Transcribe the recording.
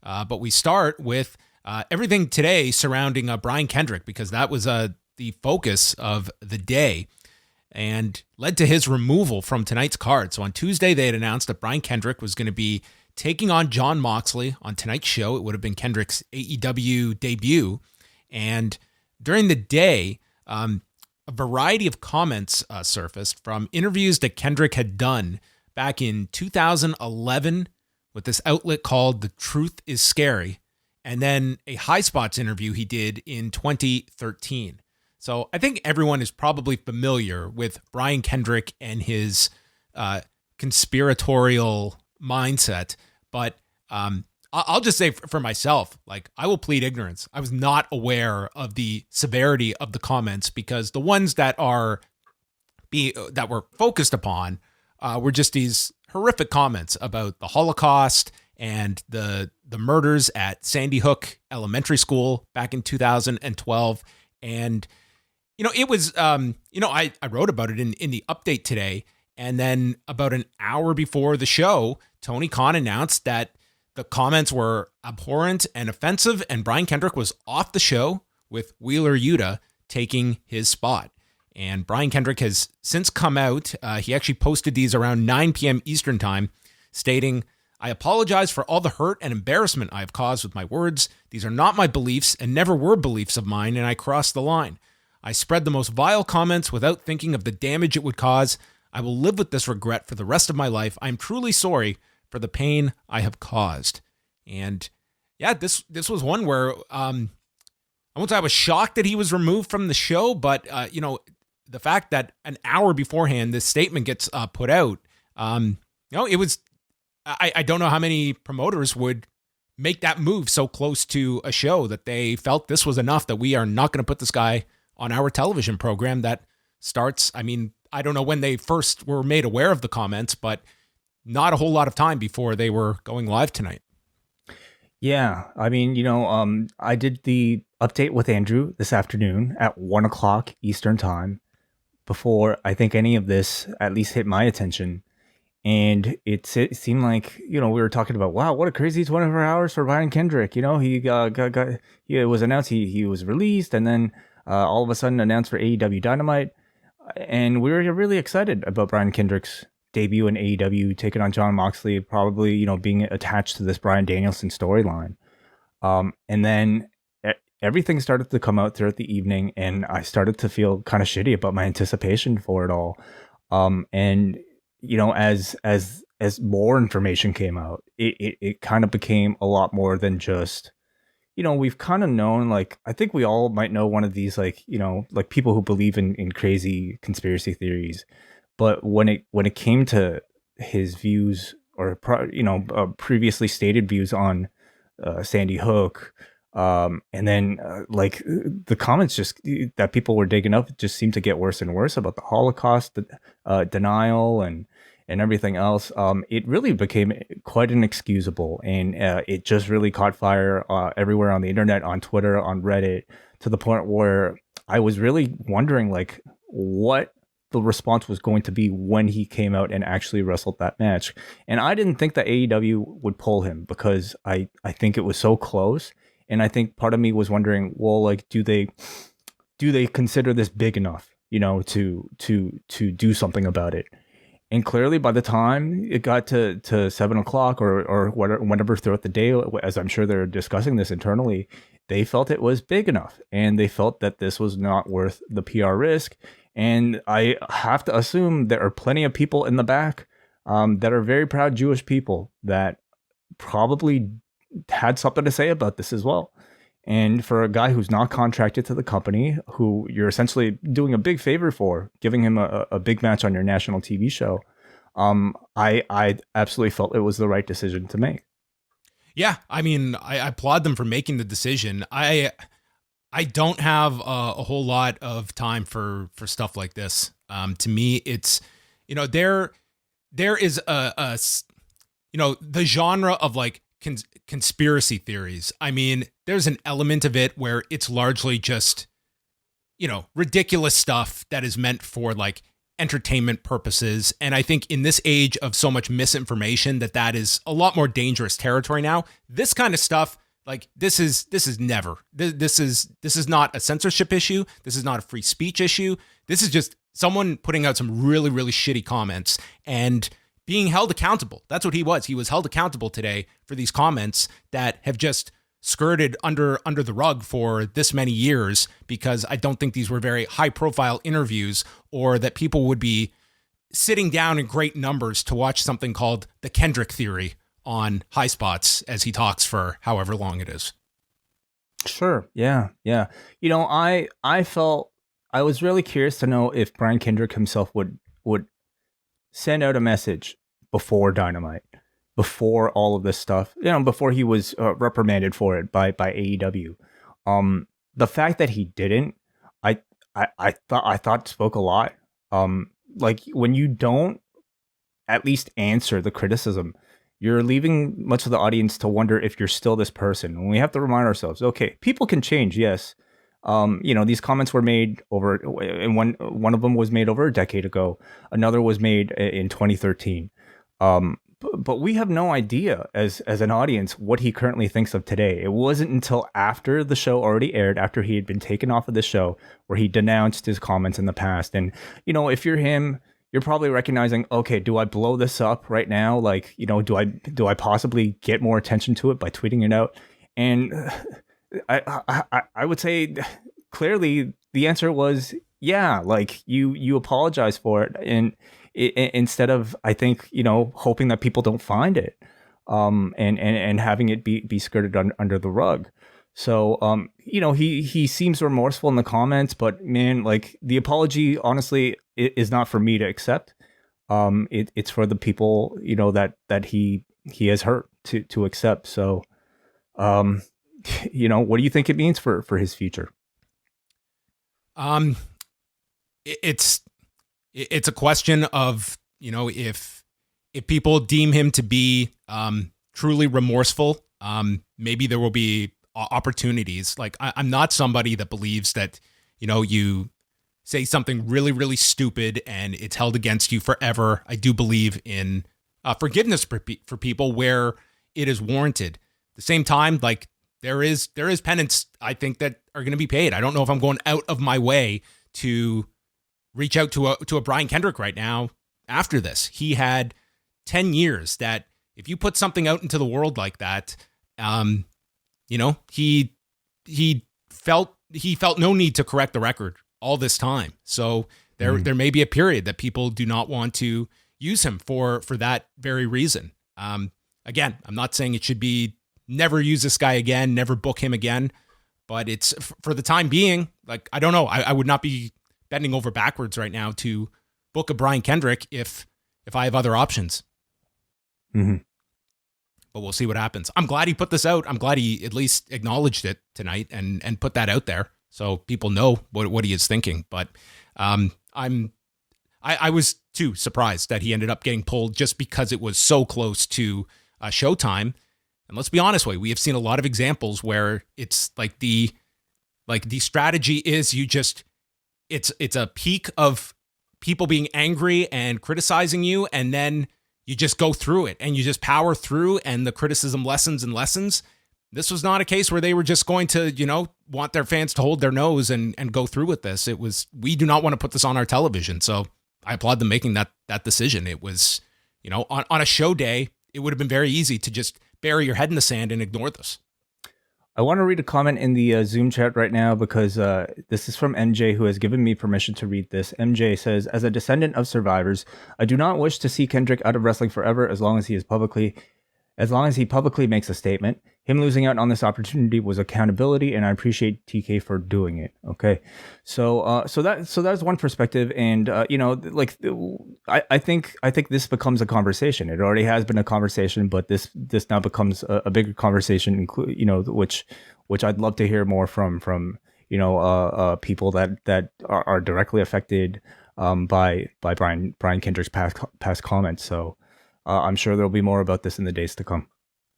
But we start with everything today surrounding Brian Kendrick, because that was the focus of the day and led to his removal from tonight's card. So on Tuesday, they had announced that Brian Kendrick was going to be taking on Jon Moxley on tonight's show. It would have been Kendrick's AEW debut. And during the day, a variety of comments surfaced from interviews that Kendrick had done back in 2011 with this outlet called The Truth is Scary, and then a High Spots interview he did in 2013. So I think everyone is probably familiar with Brian Kendrick and his conspiratorial mindset, but I'll just say for myself, like, I will plead ignorance. I was not aware of the severity of the comments, because the ones that were focused upon were just these horrific comments about the Holocaust and the murders at Sandy Hook Elementary School back in 2012. And, it was, I wrote about it in the update today. And then about an hour before the show, Tony Khan announced that the comments were abhorrent and offensive, and Brian Kendrick was off the show, with Wheeler Yuta taking his spot. And Brian Kendrick has since come out. He actually posted these around 9 p.m. Eastern time, stating, "I apologize for all the hurt and embarrassment I have caused with my words. These are not my beliefs and never were beliefs of mine, and I crossed the line. I spread the most vile comments without thinking of the damage it would cause. I will live with this regret for the rest of my life. I am truly sorry for the pain I have caused." And yeah, this was one where I won't say I was shocked that he was removed from the show, but the fact that an hour beforehand this statement gets put out, it was, I don't know how many promoters would make that move so close to a show that they felt this was enough, that we are not going to put this guy on our television program that starts. I mean, I don't know when they first were made aware of the comments, but not a whole lot of time before they were going live tonight. Yeah, I mean, I did the update with Andrew this afternoon at 1:00 Eastern time before I think any of this at least hit my attention. And it seemed like, we were talking about, wow, what a crazy 24 hours for Brian Kendrick. He it was announced he was released, and then all of a sudden announced for AEW Dynamite. And we were really excited about Brian Kendrick's debut in AEW, taking on Jon Moxley, probably, being attached to this Bryan Danielson storyline. And then everything started to come out throughout the evening, and I started to feel kind of shitty about my anticipation for it all. And as more information came out, it kind of became a lot more than just, we've kind of known, like, I think we all might know one of these, like people who believe in crazy conspiracy theories. But when it came to his views, or previously stated views on Sandy Hook, and then the comments just that people were digging up just seemed to get worse and worse about the Holocaust, the denial, and everything else. It really became quite inexcusable, and it just really caught fire everywhere on the internet, on Twitter, on Reddit, to the point where I was really wondering, like, what the response was going to be when he came out and actually wrestled that match. And I didn't think that AEW would pull him, because I think it was so close. And I think part of me was wondering, well, like, do they consider this big enough, to do something about it? And clearly, by the time it got to 7:00 or whenever throughout the day, as I'm sure they're discussing this internally, they felt it was big enough, and they felt that this was not worth the PR risk. And I have to assume there are plenty of people in the back that are very proud Jewish people that probably had something to say about this as well. And for a guy who's not contracted to the company, who you're essentially doing a big favor for, giving him a big match on your national TV show, I absolutely felt it was the right decision to make. Yeah, I mean, I applaud them for making the decision. I don't have a whole lot of time for stuff like this. To me, it's, there is the genre of like conspiracy theories. I mean, there's an element of it where it's largely just, ridiculous stuff that is meant for like entertainment purposes. And I think in this age of so much misinformation, that is a lot more dangerous territory now. This kind of stuff, like this is never, this is not a censorship issue. This is not a free speech issue. This is just someone putting out some really, really shitty comments and being held accountable. That's what he was. He was held accountable today for these comments that have just skirted under the rug for this many years, because I don't think these were very high profile interviews, or that people would be sitting down in great numbers to watch something called the Kendrick theory on High Spots as he talks for however long it is. Sure. Yeah. Yeah. You know, I was really curious to know if Brian Kendrick himself would send out a message before Dynamite, before all of this stuff, you know, before he was reprimanded for it by AEW. The fact that he didn't, I thought spoke a lot. Like when you don't at least answer the criticism, you're leaving much of the audience to wonder if you're still this person. And we have to remind ourselves, okay, people can change, yes. You know, these comments were made over, and one of them was made over a decade ago. Another was made in 2013. But we have no idea as an audience what he currently thinks of today. It wasn't until after the show already aired, after he had been taken off of the show, where he denounced his comments in the past. And, you know, if you're him, you're probably recognizing, okay, do I blow this up right now? Like, you know, do I possibly get more attention to it by tweeting it out? And I would say clearly the answer was yeah. Like you apologize for it, and instead of, I think, you know, hoping that people don't find it, and having it be skirted under the rug. So you know, he seems remorseful in the comments, but man, like the apology honestly is not for me to accept. It's for the people, you know, that he has hurt to accept. So you know, what do you think it means for his future? It's a question of, you know, if people deem him to be truly remorseful, maybe there will be opportunities. Like I'm not somebody that believes that, you know, you say something really, really stupid and it's held against you forever. I do believe in forgiveness for people where it is warranted. At the same time, like there is penance, I think, that are going to be paid. I don't know if I'm going out of my way to reach out to a Brian Kendrick right now after this. He had 10 years that if you put something out into the world like that, you know, he felt no need to correct the record all this time. So there may be a period that people do not want to use him for that very reason. Again, I'm not saying it should be never use this guy again, never book him again, but it's for the time being, like, I don't know. I would not be bending over backwards right now to book a Brian Kendrick if I have other options. Mm-hmm. But we'll see what happens. I'm glad he put this out. I'm glad he at least acknowledged it tonight and put that out there so people know what he is thinking. But I was too surprised that he ended up getting pulled just because it was so close to Showtime. And let's be honest, we have seen a lot of examples where it's like the strategy is it's a peak of people being angry and criticizing you, and then you just go through it and you just power through, and the criticism lessens and lessens. This was not a case where they were just going to, you know, want their fans to hold their nose and go through with this. It was, we do not want to put this on our television. So I applaud them making that decision. It was, you know, on a show day, it would have been very easy to just bury your head in the sand and ignore this. I want to read a comment in the Zoom chat right now because this is from MJ, who has given me permission to read this. MJ says, as a descendant of survivors, I do not wish to see Kendrick out of wrestling forever as long as he publicly makes a statement. Him losing out on this opportunity was accountability, and I appreciate TK for doing it. Okay, so that's one perspective, and you know, like I think this becomes a conversation. It already has been a conversation, but this now becomes a bigger conversation. You know, which I'd love to hear more from you know people that are directly affected by Brian Kendrick's past comments. So I'm sure there'll be more about this in the days to come.